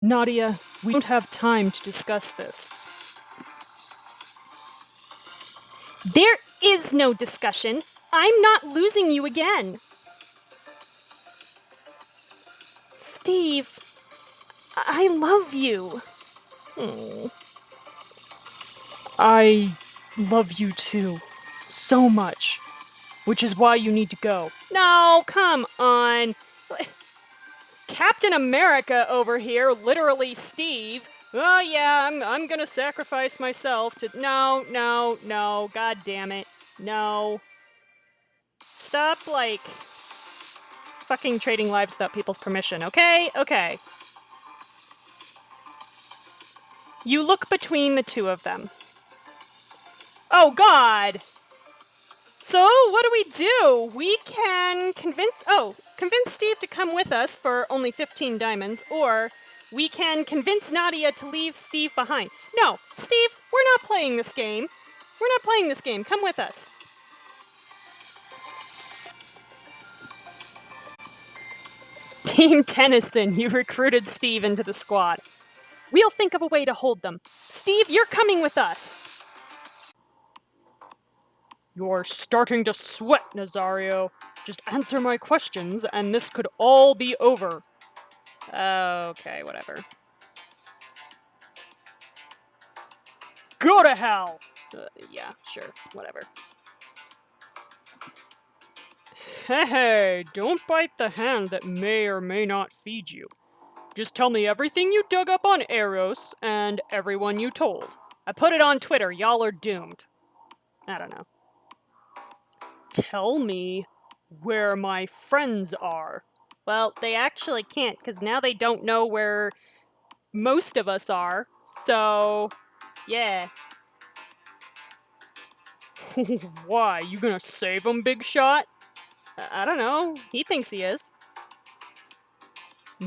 Nadia, we don't have time to discuss this. There is no discussion. I'm not losing you again. Steve, I love you. I love you too. So much. Which is why you need to go. No, come on. Captain America over here, literally Steve. Oh yeah, I'm gonna sacrifice myself to... No, god damn it. No. Stop, fucking trading lives without people's permission, okay? Okay. You look between the two of them. Oh god! So, what do? We can convince Steve to come with us for only 15 diamonds, or we can convince Nadia to leave Steve behind. No, Steve, we're not playing this game. We're not playing this game. Come with us. Team Tennyson, you recruited Steve into the squad. We'll think of a way to hold them. Steve, you're coming with us. You're starting to sweat, Nazario. Just answer my questions, and this could all be over. Okay, whatever. Go to hell! Yeah, sure, whatever. Hey, don't bite the hand that may or may not feed you. Just tell me everything you dug up on Eros and everyone you told. I put it on Twitter, y'all are doomed. I don't know. Tell me where my friends are. Well, they actually can't, because now they don't know where most of us are, so... yeah. Why, you gonna save them, Big Shot? I don't know. He thinks he is.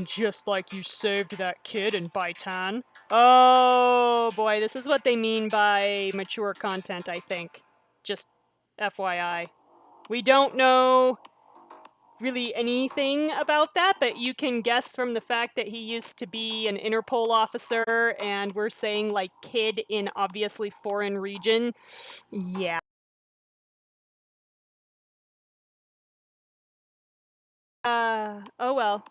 Just like you saved that kid in Baitan. Oh boy, this is what they mean by mature content, I think. Just FYI. We don't know really anything about that, but you can guess from the fact that he used to be an Interpol officer, and we're saying, kid in obviously foreign region. Yeah. Oh well.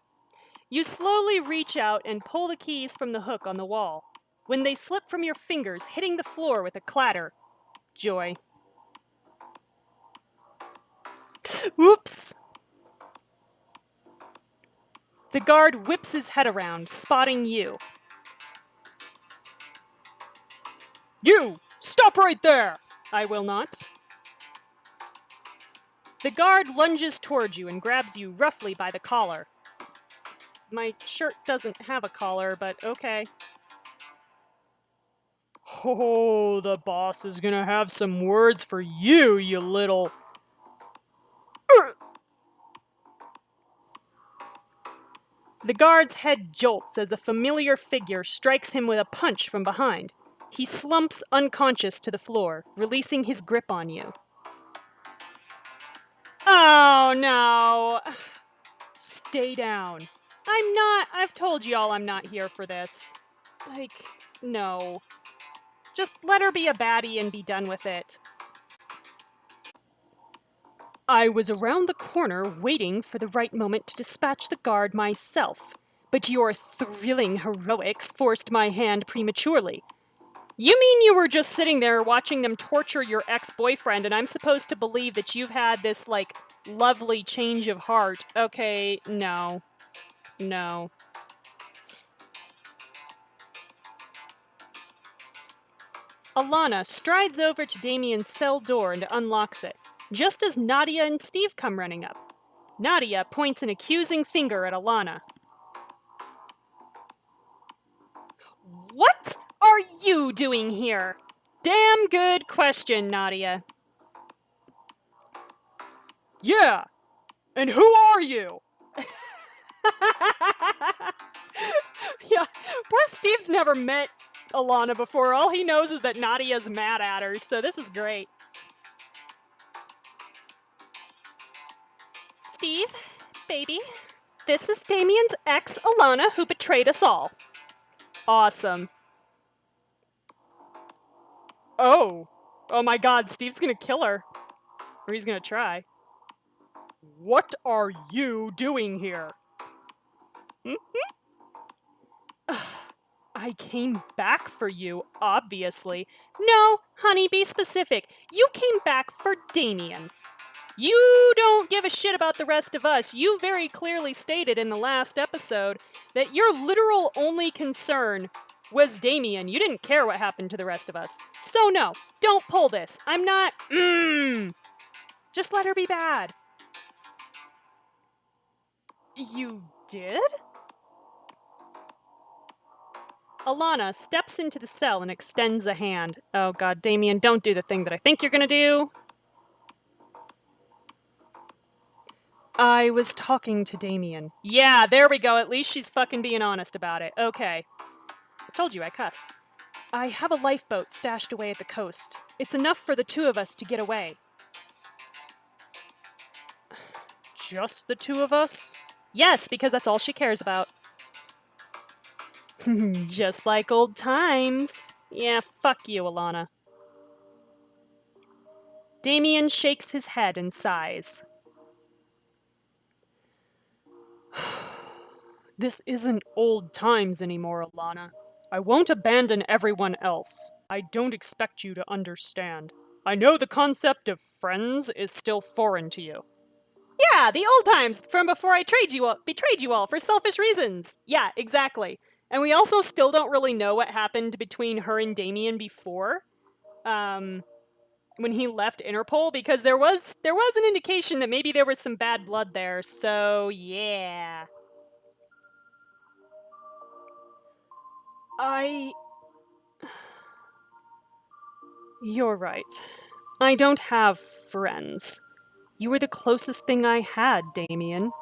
You slowly reach out and pull the keys from the hook on the wall. When they slip from your fingers, hitting the floor with a clatter. Joy. Whoops! The guard whips his head around, spotting you. You! Stop right there! I will not. The guard lunges towards you and grabs you roughly by the collar. My shirt doesn't have a collar, but okay. Oh, the boss is gonna have some words for you, you little... The guard's head jolts as a familiar figure strikes him with a punch from behind. He slumps unconscious to the floor, releasing his grip on you. Oh, no. Stay down. I've told y'all I'm not here for this. No. Just let her be a baddie and be done with it. I was around the corner waiting for the right moment to dispatch the guard myself, but your thrilling heroics forced my hand prematurely. You mean you were just sitting there watching them torture your ex-boyfriend, and I'm supposed to believe that you've had this, lovely change of heart? Okay, no. No. Alana strides over to Damien's cell door and unlocks it, just as Nadia and Steve come running up. Nadia points an accusing finger at Alana. What are you doing here? Damn good question, Nadia. Yeah! And who are you? Yeah, poor Steve's never met Alana before. All he knows is that Nadia's mad at her, so this is great. Steve, baby, this is Damien's ex, Alana, who betrayed us all. Awesome. Oh. Oh my god, Steve's gonna kill her. Or he's gonna try. What are you doing here? I came back for you, obviously. No, honey, be specific. You came back for Damien. You don't give a shit about the rest of us. You very clearly stated in the last episode that your literal only concern was Damien. You didn't care what happened to the rest of us. So no, don't pull this. I'm not, just let her be bad. You did? Alana steps into the cell and extends a hand. Oh god, Damien, don't do the thing that I think you're gonna do. I was talking to Damien. Yeah, there we go. At least she's fucking being honest about it. Okay. I told you I cuss. I have a lifeboat stashed away at the coast. It's enough for the two of us to get away. Just the two of us? Yes, because that's all she cares about. Just like old times. Yeah, fuck you, Alana. Damien shakes his head and sighs. This isn't old times anymore, Alana. I won't abandon everyone else. I don't expect you to understand. I know the concept of friends is still foreign to you. Yeah, the old times from before I betrayed you all for selfish reasons. Yeah, exactly. And we also still don't really know what happened between her and Damien before, when he left Interpol, because there was an indication that maybe there was some bad blood there. So yeah. You're right. I don't have friends. You were the closest thing I had, Damien.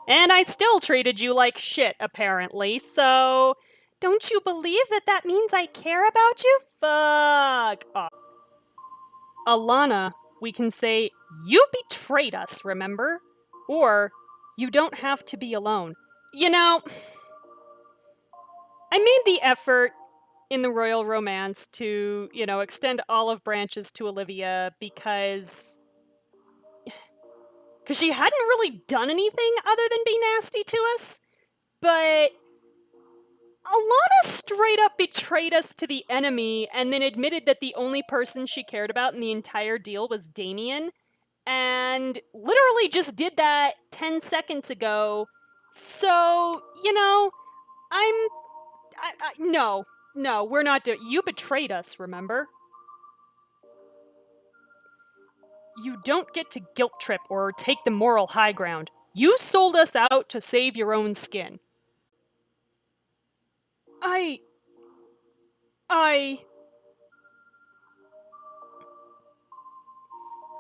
And I still treated you like shit, apparently, so don't you believe that means I care about you? Fuck off. Alana, we can say, you betrayed us, remember? Or, you don't have to be alone. You know, I made the effort in the royal romance to, extend olive branches to Olivia because she hadn't really done anything other than be nasty to us. But Alana straight up betrayed us to the enemy and then admitted that the only person she cared about in the entire deal was Damien. And literally just did that 10 seconds ago. So, no, we're not doing. You betrayed us, remember? You don't get to guilt trip or take the moral high ground. You sold us out to save your own skin.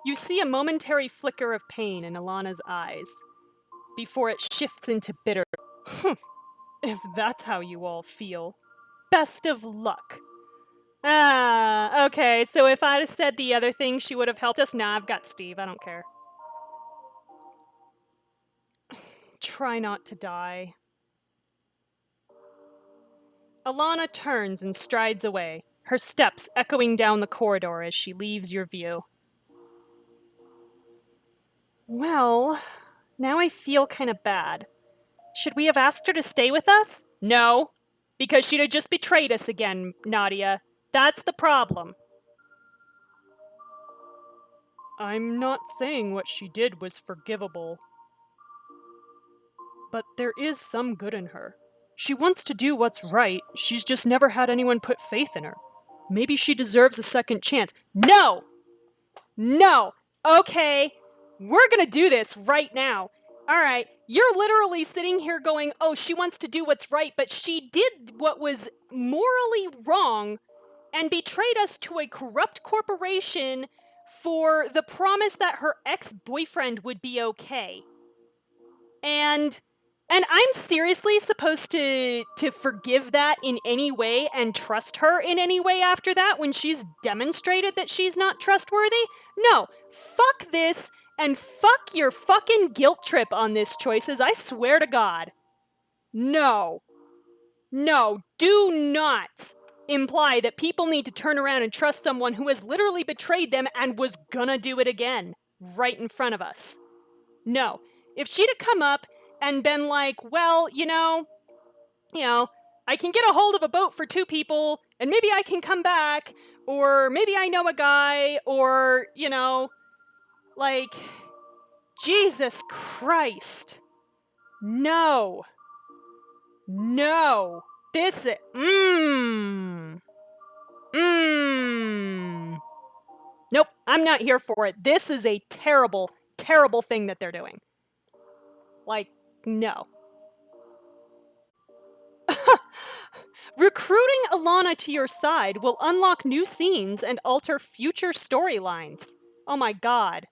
You see a momentary flicker of pain in Alana's eyes, before it shifts into bitter. If that's how you all feel, best of luck. Ah, okay, so if I'd have said the other thing, she would have helped us. Nah, I've got Steve, I don't care. Try not to die. Alana turns and strides away, her steps echoing down the corridor as she leaves your view. Well, now I feel kind of bad. Should we have asked her to stay with us? No, because she'd have just betrayed us again, Nadia. That's the problem. I'm not saying what she did was forgivable. But there is some good in her. She wants to do what's right, she's just never had anyone put faith in her. Maybe she deserves a second chance. No! No! Okay, we're gonna do this right now. Alright, you're literally sitting here going, oh, she wants to do what's right, but she did what was morally wrong and betrayed us to a corrupt corporation for the promise that her ex-boyfriend would be okay. And I'm seriously supposed to forgive that in any way and trust her in any way after that when she's demonstrated that she's not trustworthy? No, fuck this and fuck your fucking guilt trip on this, Choices. I swear to God. No. No, do not imply that people need to turn around and trust someone who has literally betrayed them and was gonna do it again, right in front of us. No. If she'd have come up and been like, well, I can get a hold of a boat for 2 people, and maybe I can come back, or maybe I know a guy, or, like, Jesus Christ. No. No. This is, Nope, I'm not here for it. This is a terrible, terrible thing that they're doing. Like, no. Recruiting Alana to your side will unlock new scenes and alter future storylines. Oh my god.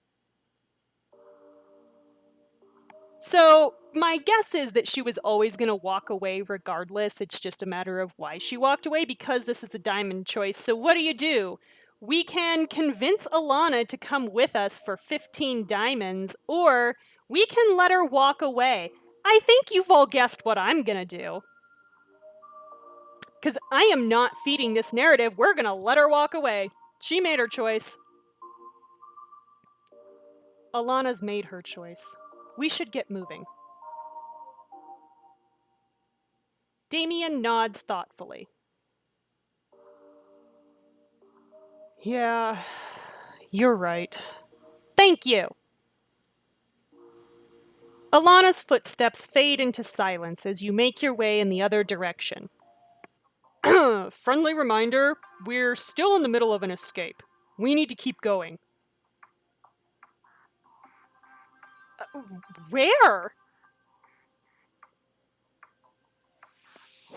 So, my guess is that she was always going to walk away regardless. It's just a matter of why she walked away, because this is a diamond choice. So, what do? We can convince Alana to come with us for 15 diamonds, or we can let her walk away. I think you've all guessed what I'm going to do. Because I am not feeding this narrative. We're going to let her walk away. She made her choice. Alana's made her choice. We should get moving. Damien nods thoughtfully. Yeah, you're right. Thank you. Alana's footsteps fade into silence as you make your way in the other direction. Friendly reminder, we're still in the middle of an escape. We need to keep going. Where?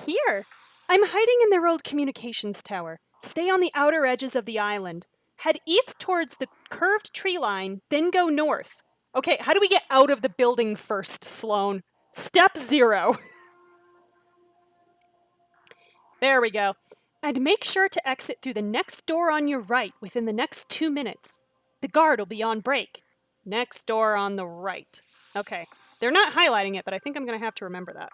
Here. I'm hiding in their old communications tower. Stay on the outer edges of the island. Head east towards the curved tree line, then go north. Okay, how do we get out of the building first, Sloane? Step 0. There we go. And make sure to exit through the next door on your right within the next 2 minutes. The guard will be on break. Next door on the right. Okay. They're not highlighting it, but I think I'm going to have to remember that.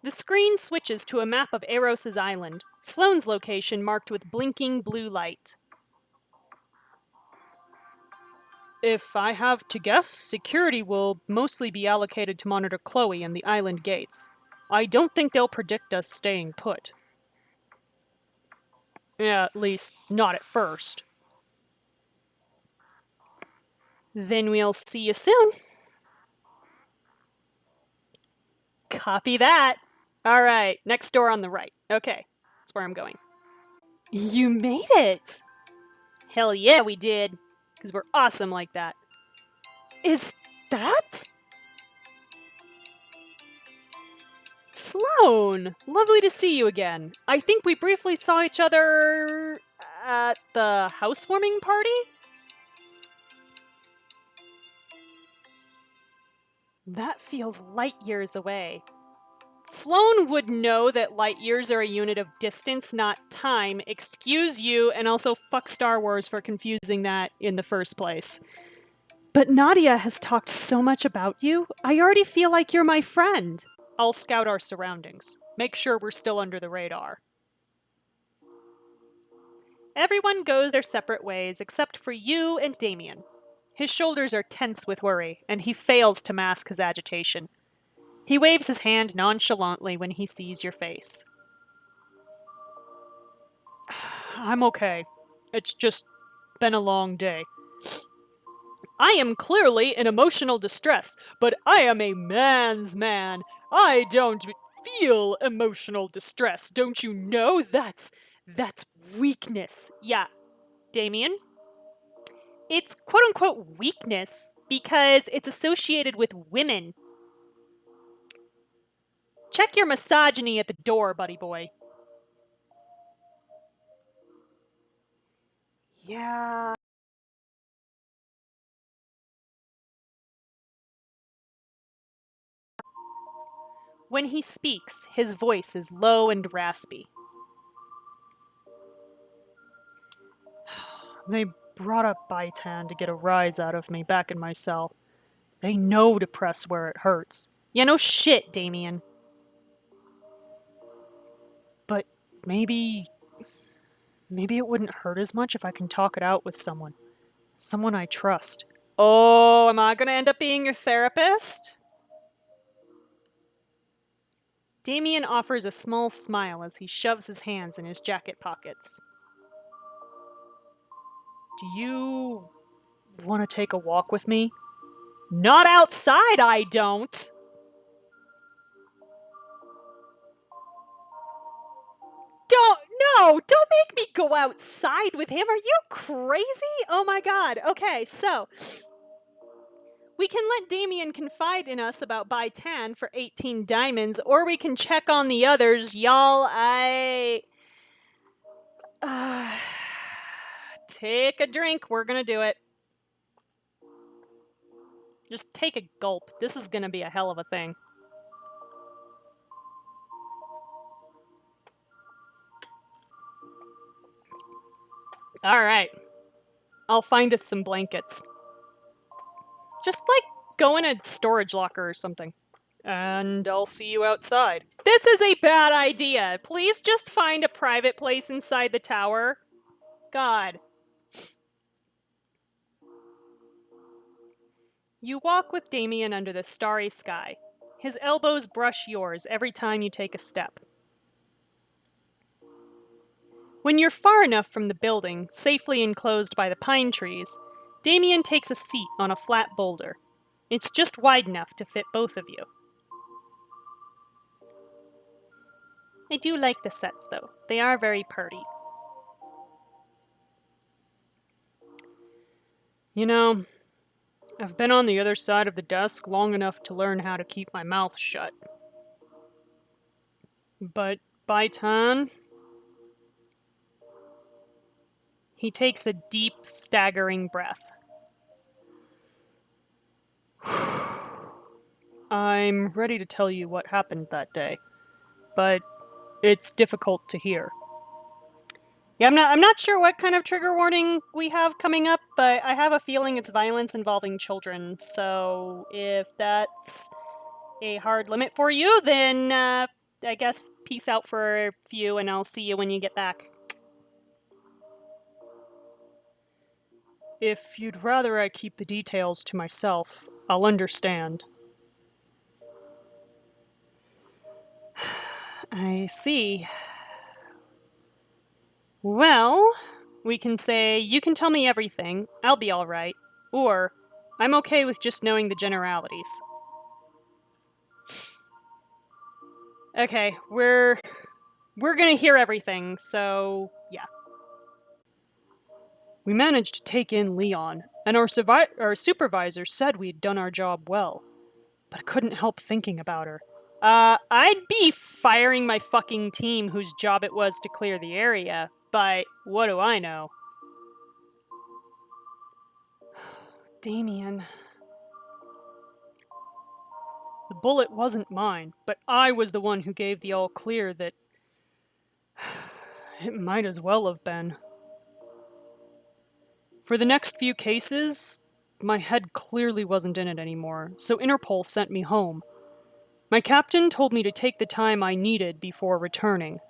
The screen switches to a map of Eros' island, Sloane's location marked with blinking blue light. If I have to guess, security will mostly be allocated to monitor Chloe and the island gates. I don't think they'll predict us staying put. Yeah, at least not at first. Then we'll see you soon. Copy that. All right, next door on the right. Okay, that's where I'm going. You made it! Hell yeah, we did. Because we're awesome like that. Is that? Sloane! Lovely to see you again. I think we briefly saw each other at the housewarming party? That feels light years away. Sloane would know that light years are a unit of distance, not time. Excuse you, and also fuck Star Wars for confusing that in the first place. But Nadia has talked so much about you. I already feel like you're my friend. I'll scout our surroundings. Make sure we're still under the radar. Everyone goes their separate ways except for you and Damien. His shoulders are tense with worry, and he fails to mask his agitation. He waves his hand nonchalantly when he sees your face. I'm okay. It's just been a long day. I am clearly in emotional distress, but I am a man's man. I don't feel emotional distress. Don't you know? That's weakness. Yeah, Damien? It's quote-unquote weakness because it's associated with women. Check your misogyny at the door, buddy boy. Yeah. When he speaks, his voice is low and raspy. They brought up Baitan to get a rise out of me back in my cell. They know to press where it hurts. Yeah, no shit, Damien. But maybe it wouldn't hurt as much if I can talk it out with someone. Someone I trust. Oh, am I gonna end up being your therapist? Damien offers a small smile as he shoves his hands in his jacket pockets. Do you want to take a walk with me? Not outside, I don't! Don't make me go outside with him. Are you crazy? Oh my god. Okay, so we can let Damien confide in us about buy 10 for 18 diamonds, or we can check on the others. Y'all, take a drink. We're gonna do it. Just take a gulp. This is gonna be a hell of a thing. Alright. I'll find us some blankets. Just like go in a storage locker or something. And I'll see you outside. This is a bad idea. Please just find a private place inside the tower. God. You walk with Damien under the starry sky. His elbows brush yours every time you take a step. When you're far enough from the building, safely enclosed by the pine trees, Damien takes a seat on a flat boulder. It's just wide enough to fit both of you. I do like the sets, though. They are very pretty. You know, I've been on the other side of the desk long enough to learn how to keep my mouth shut. But Baitan... He takes a deep, staggering breath. I'm ready to tell you what happened that day, but it's difficult to hear. Yeah, I'm not sure what kind of trigger warning we have coming up, but I have a feeling it's violence involving children. So if that's a hard limit for you, then I guess peace out for a few, and I'll see you when you get back. If you'd rather I keep the details to myself, I'll understand. I see. Well, we can say, you can tell me everything, I'll be alright. Or, I'm okay with just knowing the generalities. Okay, we're gonna hear everything, so yeah. We managed to take in Leon, and our supervisor said we'd done our job well. But I couldn't help thinking about her. I'd be firing my fucking team whose job it was to clear the area, but what do I know? Damien. The bullet wasn't mine, but I was the one who gave the all clear that... It might as well have been. For the next few cases, my head clearly wasn't in it anymore, so Interpol sent me home. My captain told me to take the time I needed before returning.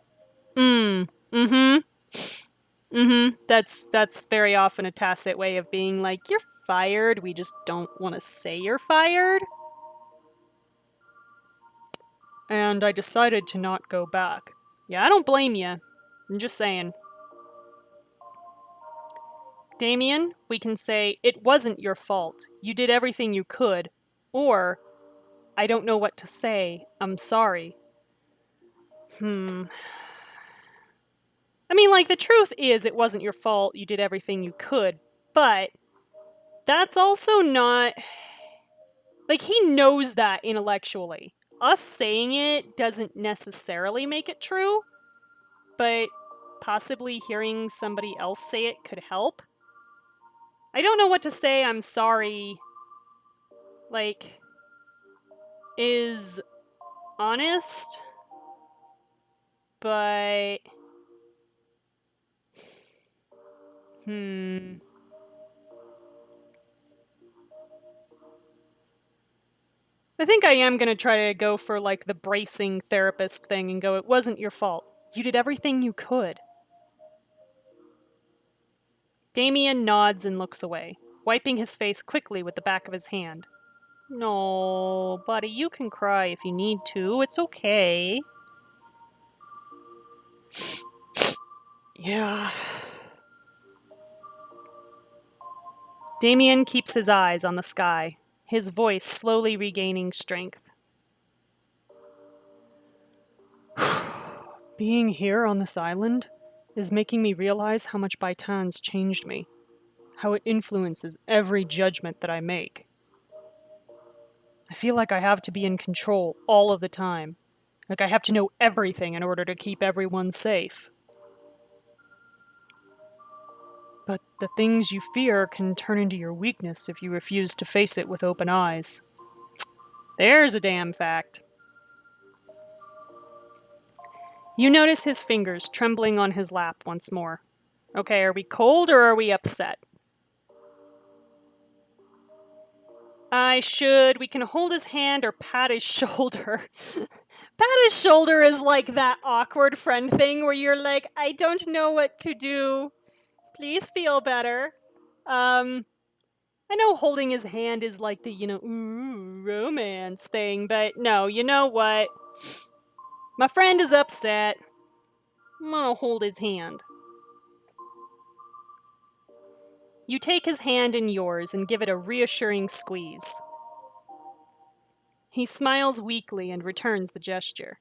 That's very often a tacit way of being like, you're fired, we just don't want to say you're fired. And I decided to not go back. Yeah, I don't blame you. I'm just saying. Damien, we can say, it wasn't your fault. You did everything you could. Or, I don't know what to say. I'm sorry. I mean, like, the truth is it wasn't your fault. You did everything you could. But that's also not... Like, he knows that intellectually. Us saying it doesn't necessarily make it true. But possibly hearing somebody else say it could help. I don't know what to say. I'm sorry. Like, is honest, but I think I am gonna try to go for, like, the bracing therapist thing and go, it wasn't your fault. You did everything you could. Damien nods and looks away, wiping his face quickly with the back of his hand. No, buddy, you can cry if you need to. It's okay. Yeah. Damien keeps his eyes on the sky, his voice slowly regaining strength. Being here on this island is making me realize how much Baitan's changed me, how it influences every judgment that I make. I feel like I have to be in control all of the time, like I have to know everything in order to keep everyone safe. But the things you fear can turn into your weakness if you refuse to face it with open eyes. There's a damn fact. You notice his fingers trembling on his lap once more. Okay, are we cold or are we upset? We can hold his hand or pat his shoulder. Pat his shoulder is like that awkward friend thing where you're like, I don't know what to do. Please feel better. I know holding his hand is like the, ooh, romance thing, but no, you know what? My friend is upset. I'm gonna hold his hand. You take his hand in yours and give it a reassuring squeeze. He smiles weakly and returns the gesture.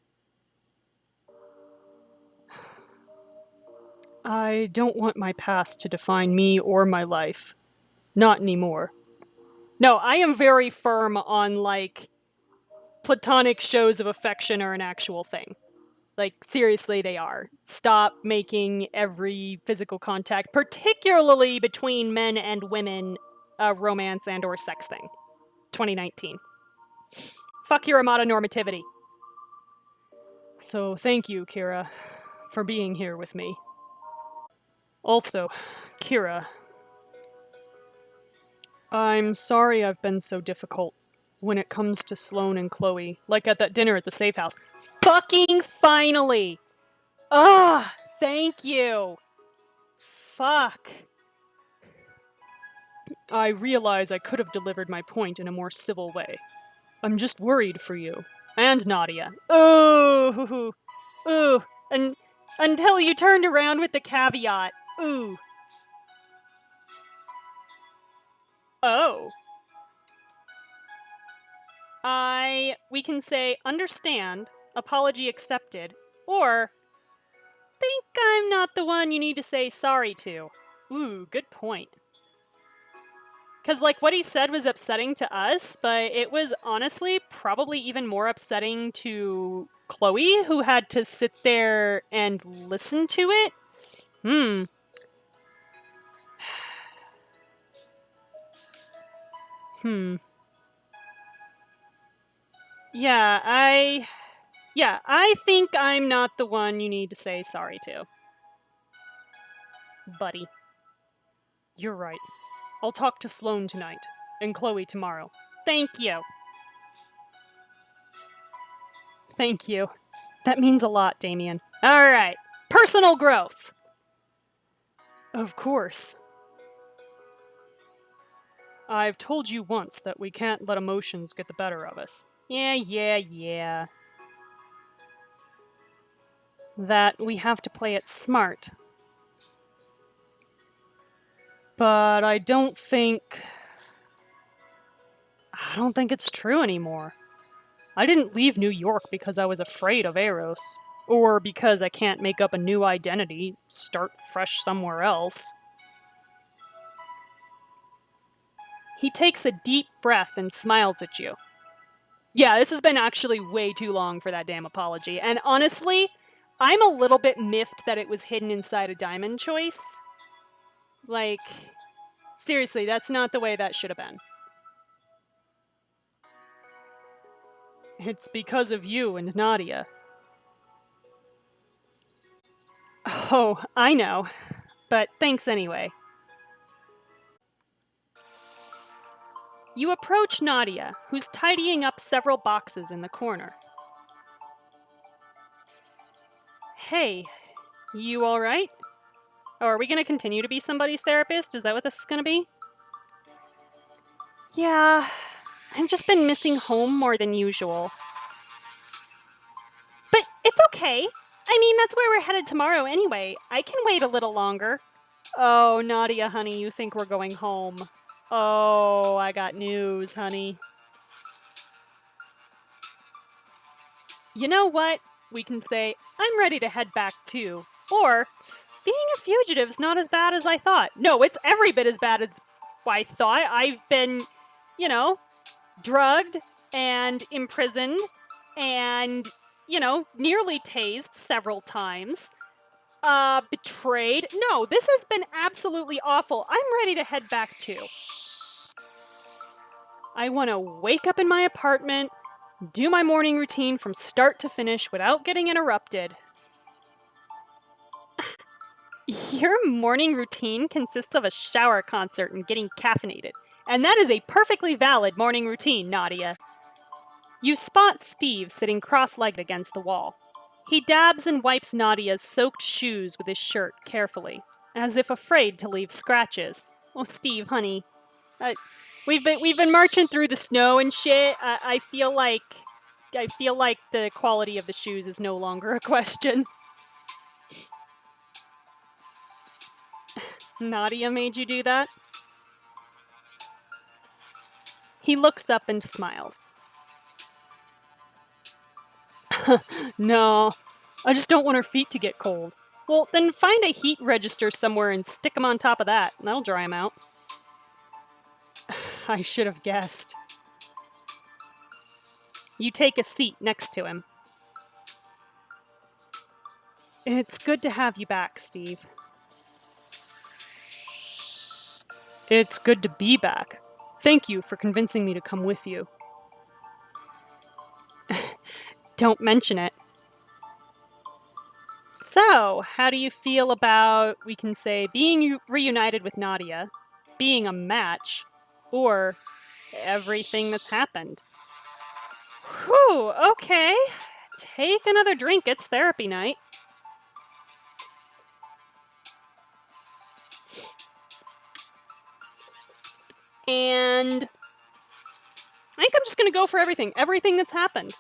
I don't want my past to define me or my life. Not anymore. No, I am very firm on, like, platonic shows of affection are an actual thing. Like, seriously, they are. Stop making every physical contact, particularly between men and women, a romance and or sex thing. 2019. Fuck your Amada normativity. So thank you, Kira, for being here with me. Also, Kira, I'm sorry I've been so difficult when it comes to Sloane and Chloe, like at that dinner at the safe house. Fucking finally! Ah, thank you! Fuck. I realize I could have delivered my point in a more civil way. I'm just worried for you. And Nadia. Ooh. Ooh. And until you turned around with the caveat. Ooh. Oh. We can say understand, apology accepted, or think I'm not the one you need to say sorry to. Ooh, good point. Because, like, what he said was upsetting to us, but it was honestly probably even more upsetting to Chloe, who had to sit there and listen to it. Yeah, I think I'm not the one you need to say sorry to. Buddy. You're right. I'll talk to Sloane tonight, and Chloe tomorrow. Thank you. Thank you. That means a lot, Damien. Alright. Personal growth. Of course. I've told you once that we can't let emotions get the better of us. Yeah. That we have to play it smart. But I don't think it's true anymore. I didn't leave New York because I was afraid of Eros, or because I can't make up a new identity, start fresh somewhere else. He takes a deep breath and smiles at you. Yeah, this has been actually way too long for that damn apology, and honestly, I'm a little bit miffed that it was hidden inside a diamond choice. Like, seriously, that's not the way that should have been. It's because of you and Nadia. Oh, I know. But thanks anyway. You approach Nadia, who's tidying up several boxes in the corner. Hey, you alright? Oh, are we going to continue to be somebody's therapist? Is that what this is going to be? Yeah, I've just been missing home more than usual. But it's okay. I mean, that's where we're headed tomorrow anyway. I can wait a little longer. Oh, Nadia, honey, you think we're going home. Oh, I got news, honey. You know what? We can say, I'm ready to head back too. Or, being a fugitive's not as bad as I thought. No, it's every bit as bad as I thought. I've been, drugged and imprisoned and, nearly tased several times. Betrayed. No, this has been absolutely awful. I'm ready to head back too. I want to wake up in my apartment, do my morning routine from start to finish without getting interrupted. Your morning routine consists of a shower concert and getting caffeinated, and that is a perfectly valid morning routine, Nadia. You spot Steve sitting cross-legged against the wall. He dabs and wipes Nadia's soaked shoes with his shirt carefully, as if afraid to leave scratches. Oh, Steve, honey, we've been marching through the snow and shit. I feel like the quality of the shoes is no longer a question. Nadia made you do that? He looks up and smiles. No, I just don't want her feet to get cold. Well, then find a heat register somewhere and stick them on top of that. That'll dry them out. I should have guessed. You take a seat next to him. It's good to have you back, Steve. It's good to be back. Thank you for convincing me to come with you. Don't mention it. So, how do you feel about, we can say, being reunited with Nadia, being a match, or everything that's happened? Whew, okay. Take another drink, it's therapy night. And I think I'm just gonna go for everything that's happened.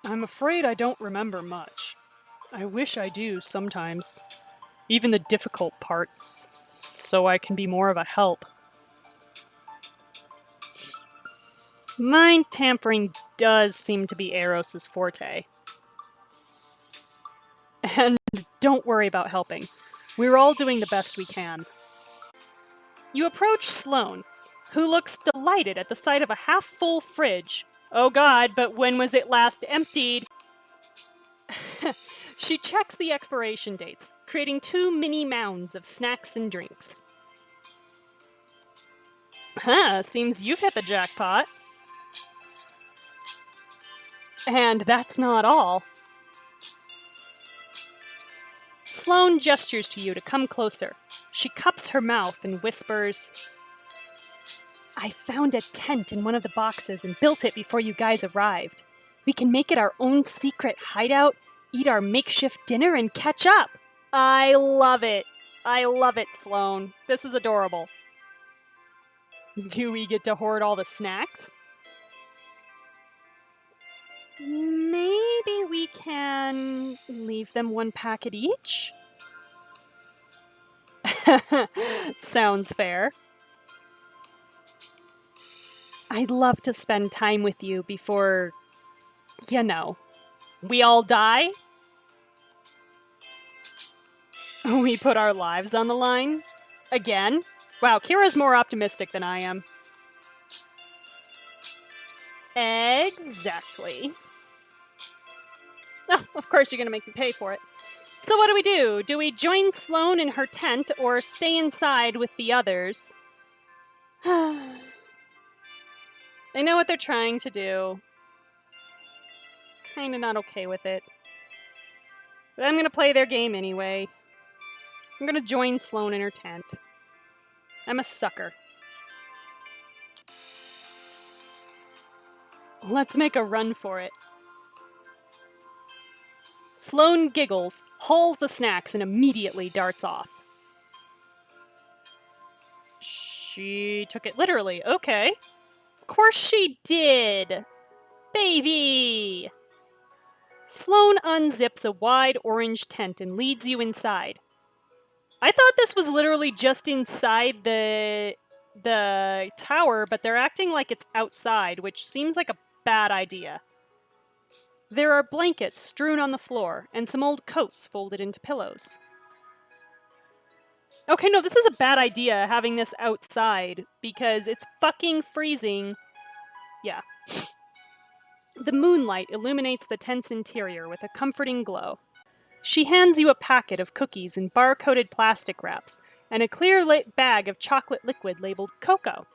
I'm afraid I don't remember much. I wish I do sometimes. Even the difficult parts, so I can be more of a help. Mind tampering does seem to be Eros's forte. And don't worry about helping. We're all doing the best we can. You approach Sloane, who looks delighted at the sight of a half-full fridge. Oh god, but when was it last emptied? She checks the expiration dates, creating 2 mini mounds of snacks and drinks. Seems you've hit the jackpot. And that's not all. Sloane gestures to you to come closer. She cups her mouth and whispers, I found a tent in one of the boxes and built it before you guys arrived. We can make it our own secret hideout, eat our makeshift dinner, and catch up. I love it. I love it, Sloane. This is adorable. Do we get to hoard all the snacks? Maybe we can leave them 1 packet each? Sounds fair. I'd love to spend time with you before, we all die. We put our lives on the line? Again? Wow, Kira's more optimistic than I am. Exactly. Oh, of course you're gonna make me pay for it. So what do? Do we join Sloane in her tent or stay inside with the others? I know what they're trying to do. Kinda not okay with it. But I'm gonna play their game anyway. I'm gonna join Sloane in her tent. I'm a sucker. Let's make a run for it. Sloane giggles, hauls the snacks, and immediately darts off. She took it literally. Okay. Of course she did. Baby! Sloane unzips a wide orange tent and leads you inside. I thought this was literally just inside the tower, but they're acting like it's outside, which seems like a bad idea. There are blankets strewn on the floor and some old coats folded into pillows. Okay, no, this is a bad idea, having this outside, because it's fucking freezing. Yeah. The moonlight illuminates the tent's interior with a comforting glow. She hands you a packet of cookies in bar-coated plastic wraps and a clear bag of chocolate liquid labeled cocoa.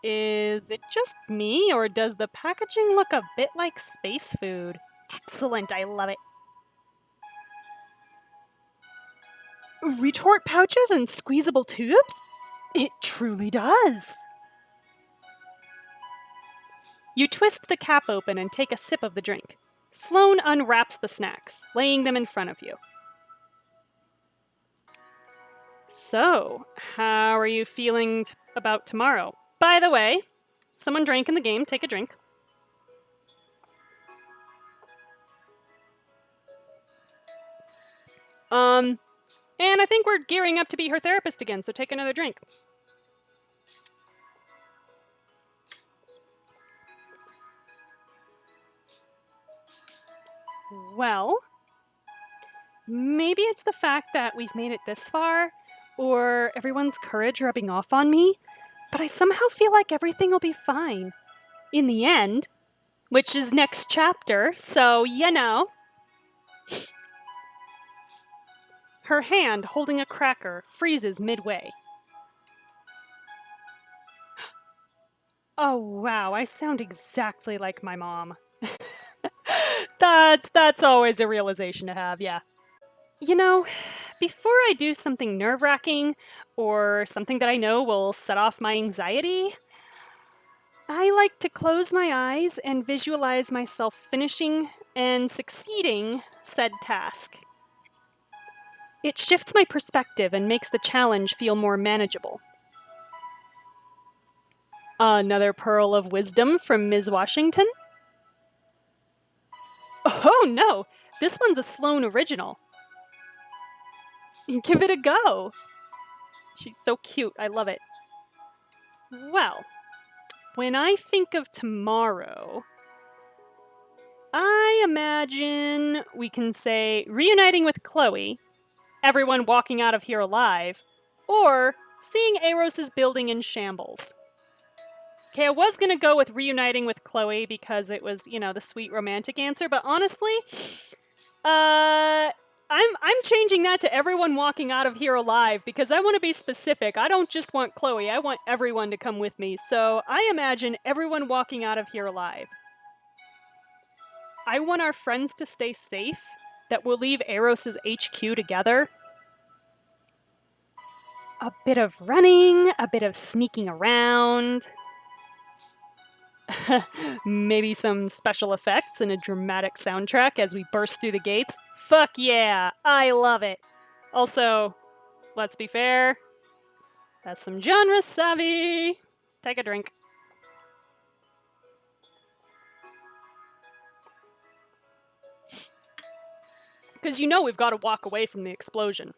Is it just me, or does the packaging look a bit like space food? Excellent, I love it. Retort pouches and squeezable tubes? It truly does. You twist the cap open and take a sip of the drink. Sloane unwraps the snacks, laying them in front of you. So, how are you feeling about tomorrow? By the way, someone drank in the game. Take a drink. And I think we're gearing up to be her therapist again, so take another drink. Well, maybe it's the fact that we've made it this far, or everyone's courage rubbing off on me, but I somehow feel like everything will be fine. In the end, which is next chapter, so you know. Her hand, holding a cracker, freezes midway. Oh wow, I sound exactly like my mom. That's always a realization to have, yeah. You know, before I do something nerve-wracking, or something that I know will set off my anxiety, I like to close my eyes and visualize myself finishing and succeeding said task. It shifts my perspective and makes the challenge feel more manageable. Another pearl of wisdom from Ms. Washington? Oh no, this one's a Sloane original. Give it a go. She's so cute, I love it. Well, when I think of tomorrow, I imagine we can say reuniting with Chloe, everyone walking out of here alive, or seeing Eros' building in shambles. Okay, I was gonna go with reuniting with Chloe because it was, you know, the sweet romantic answer, but honestly, I'm changing that to everyone walking out of here alive because I want to be specific. I don't just want Chloe, I want everyone to come with me. So I imagine everyone walking out of here alive. I want our friends to stay safe, that we'll leave Eros' HQ together. A bit of running, a bit of sneaking around. Maybe some special effects and a dramatic soundtrack as we burst through the gates. Fuck yeah, I love it. Also, let's be fair, that's some genre savvy. Take a drink. Because you know we've got to walk away from the explosion.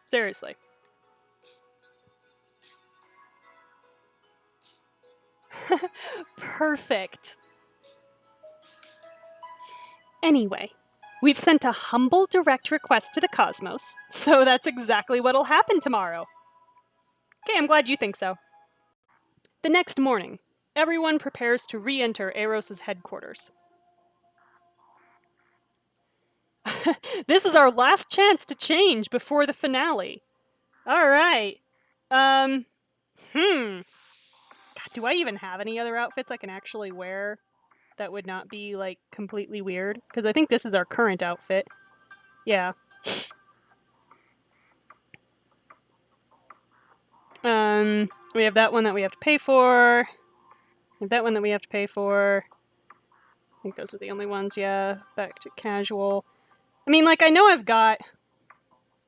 Seriously. Perfect. Anyway, we've sent a humble direct request to the cosmos, so that's exactly what'll happen tomorrow. Okay, I'm glad you think so. The next morning, everyone prepares to re-enter Eros' headquarters. This is our last chance to change before the finale. All right. God, do I even have any other outfits I can actually wear that would not be, like, completely weird? Because I think this is our current outfit. Yeah. We have that one that we have to pay for. We have that one that we have to pay for. I think those are the only ones, yeah. Back to casual. I mean, like, I know I've got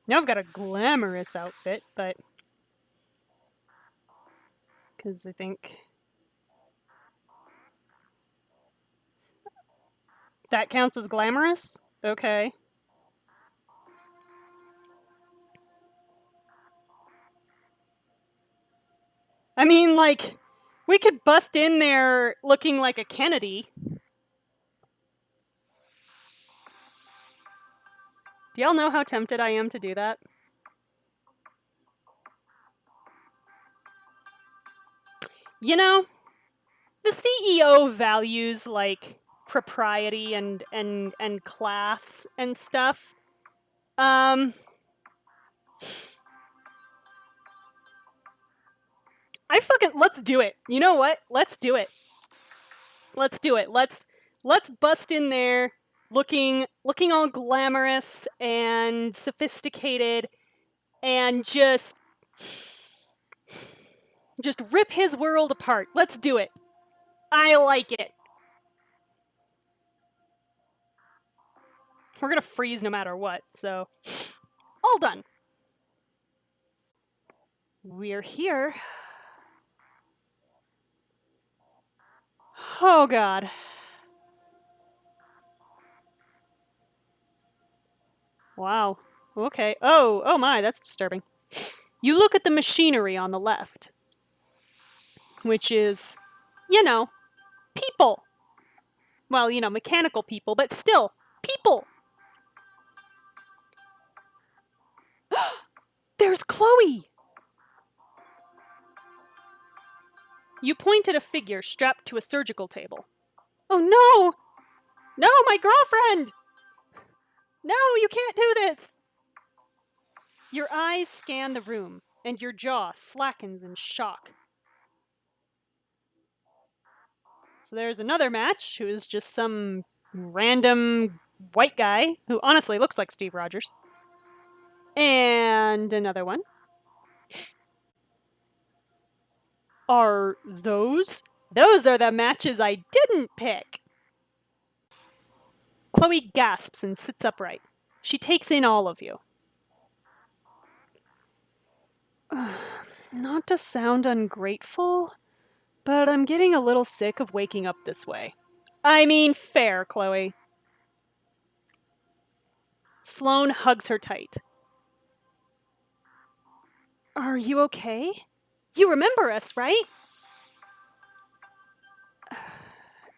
a glamorous outfit, but... Because I think... That counts as glamorous? Okay. I mean, like, we could bust in there looking like a Kennedy. Do y'all know how tempted I am to do that? You know, the CEO values, like, propriety and class and stuff. Let's do it. You know what? Let's do it. Let's do it. Let's bust in there looking all glamorous and sophisticated and just rip his world apart. Let's do it. I like it. We're gonna freeze no matter what, so all done. We're here. Oh god. Wow. Okay. Oh my, that's disturbing. You look at the machinery on the left, which is, you know, people. Well, you know, mechanical people, but still, people. There's Chloe! You point at a figure strapped to a surgical table. Oh no! No, my girlfriend! No, you can't do this! Your eyes scan the room, and your jaw slackens in shock. So there's another match, who is just some random white guy, who honestly looks like Steve Rogers. And another one. Are those? Those are the matches I didn't pick! Chloe gasps and sits upright. She takes in all of you. Not to sound ungrateful, but I'm getting a little sick of waking up this way. I mean, fair, Chloe. Sloane hugs her tight. Are you okay? You remember us, right?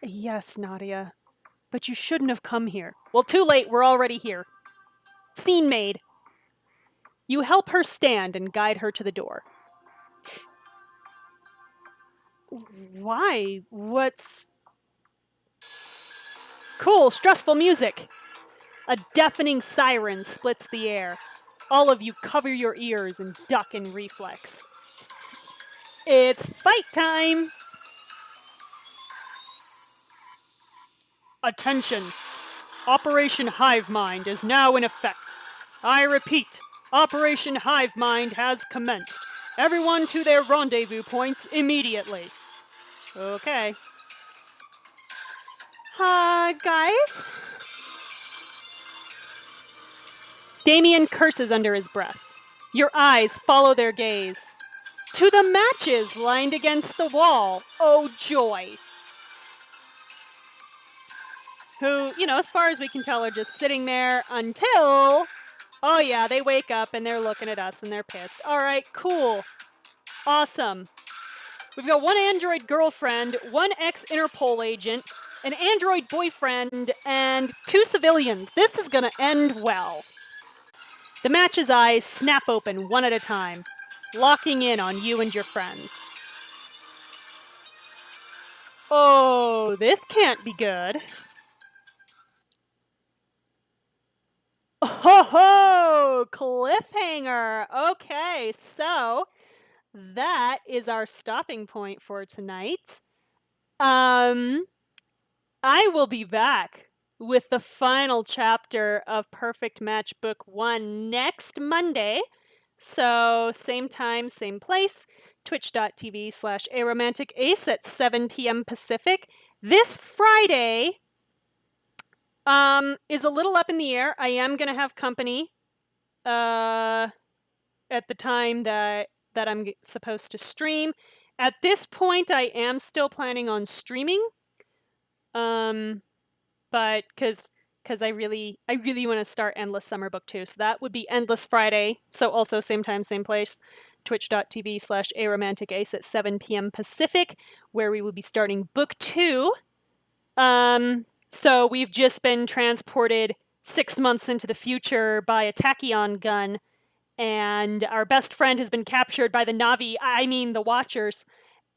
Yes, Nadia. But you shouldn't have come here. Well, too late. We're already here. Scene made. You help her stand and guide her to the door. Why? What's... Cool, stressful music. A deafening siren splits the air. All of you cover your ears and duck in reflex. It's fight time! Attention! Operation Hive Mind is now in effect. I repeat, Operation Hive Mind has commenced. Everyone to their rendezvous points immediately. Okay. Guys? Damien curses under his breath. Your eyes follow their gaze. To the matches lined against the wall. Oh, joy. Who, you know, as far as we can tell, are just sitting there until... Oh yeah, they wake up and they're looking at us and they're pissed. Alright, cool. Awesome. We've got one android girlfriend, one ex-Interpol agent, an android boyfriend, and 2 civilians. This is gonna end well. The match's eyes snap open one at a time, locking in on you and your friends. Oh, this can't be good. Oh, cliffhanger. Okay, so that is our stopping point for tonight. I will be back with the final chapter of Perfect Match Book 1 next Monday. So same time, same place, twitch.tv/aromanticace at 7 p.m. Pacific. This Friday is a little up in the air. I am going to have company at the time that I'm supposed to stream. At this point, I am still planning on streaming. But because I really want to start Endless Summer Book 2. So that would be Endless Friday. So also same time, same place, twitch.tv/aromanticace at 7 p.m. Pacific, where we will be starting Book 2. So we've just been transported 6 months into the future by a tachyon gun, and our best friend has been captured by the Navi, the Watchers,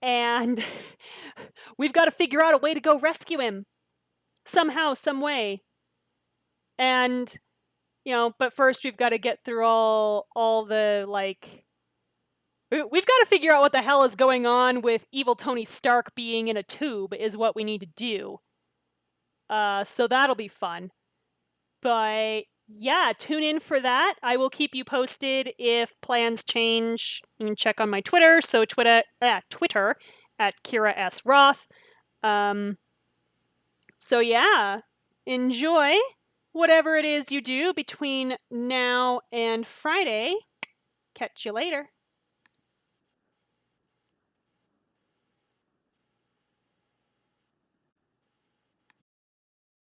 and we've got to figure out a way to go rescue him. Somehow, some way. And, but first we've got to get through all the, we've got to figure out what the hell is going on with evil Tony Stark being in a tube is what we need to do. So that'll be fun. But yeah, tune in for that. I will keep you posted if plans change. You can check on my Twitter. So Twitter at Kira S. Roth. So yeah, enjoy whatever it is you do between now and Friday. Catch you later.